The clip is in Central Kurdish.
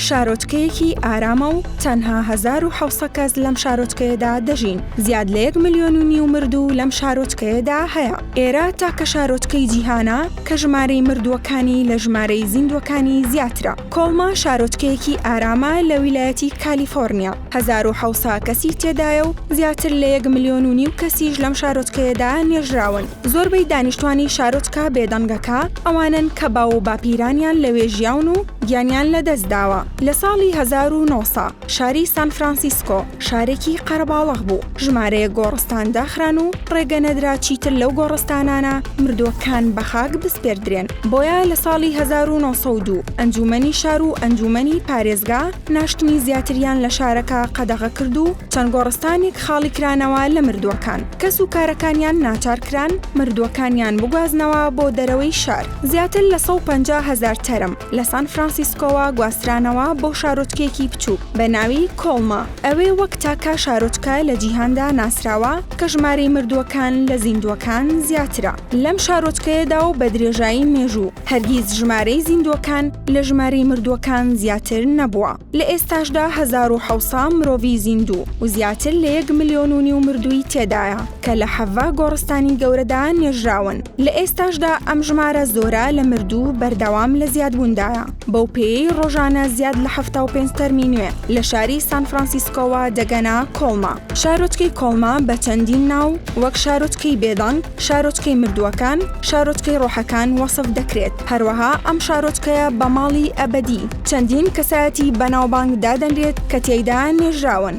شارۆچکەیەکی ئارامە و تەنها 1700 کەس لەم شارۆچکەیەدا دەژین. زیاد لە 1.5 ملیۆن مردوو لەم شارۆچکەیەدا هەیە. ئێرە تاکە شارۆچکەی جیهانە کە ژمارەی مردووەکانی لە ژمارەی زیندوەکانی زیاترە. کۆڵما شارۆچکەیەکی ئارامە لە ویلایەتی کالیفۆرنیا. 1700 کەسی تێدایە و زیاتر لە 1.5 ملیۆن کەسیش لەم شارۆچکەیەدا نێژراون. زۆربەی دانیشتوانی شارۆچکە بێدەنگەکە ئەوانن کە باو و باپیرانیان لەوێ ژیاون و گیانیان لەدەستداوە. لە ساڵی 1900 شاری سان فرانسیسکۆ شارێکی قەرەباڵغ بوو. ژمارەیە گۆڕستان داخران و ڕێگە نەدرا چیتر لەو گۆڕستانانە مردووەکان بە خاک بسپێردرێن. بۆیە لە ساڵی 1902 ئەنجومەنی شار و ئەنجومەنی پارێزگا ناشتنی زیاتریان لە شارەکە قەدەغە کرد و چەند گۆڕستانێک خاڵی کرانەوە لە مردووەکان. کەس و کارەکانیان ناچار کران مردووەکانیان بگوازنەوە بۆ دەرەوەی شار. زیاتر لە 150,000 تەرم لە سان فرانسیسکۆوە گواسترانەوە بۆ شارۆچکێکی بچووک بە ناوی کۆڵما. ئەوێ وەک تاکە شارۆچکە لە جیهاندا ناسراوە کە ژمارەی مردووەکان لە زیندوەکان زیاترە. لەم شارۆچکەیەدا و بە درێژایی مێژوو هەرگیز ژمارەی زیندوەکان لە ژمارەی مردووەکان زیاتر نەبووە. لە ئێستاشدا 1700 مرۆڤی زیندوو و زیاتر لە 1.5 ملیۆن مردووی تێدایە کە لە 7 گۆڕستانی گەورەدا نێژراون. لە ئێستاشدا ئەم ژمارە زۆرە لە مردوو بەردەوام لە زیادبووندایە. بەو پێی ڕۆژانە زیاد لە 75 تەرمی نوێ لە شاری سان فرانسیسکۆوە دەگەنە کۆڵما. شارۆچکەی کۆڵما بە چەندین ناو وەک شارۆچکەی بێدەنگ، شارۆچکەی مردووەکان، شارۆچکەی ڕۆحەکان وەسف دەکرێت. هەروەها ئەم شارۆچکەیە بە ماڵی ئەبەدی چەندین کەسایەتی بەناوبانگ دادەنرێت کە تێیدا نێژراون.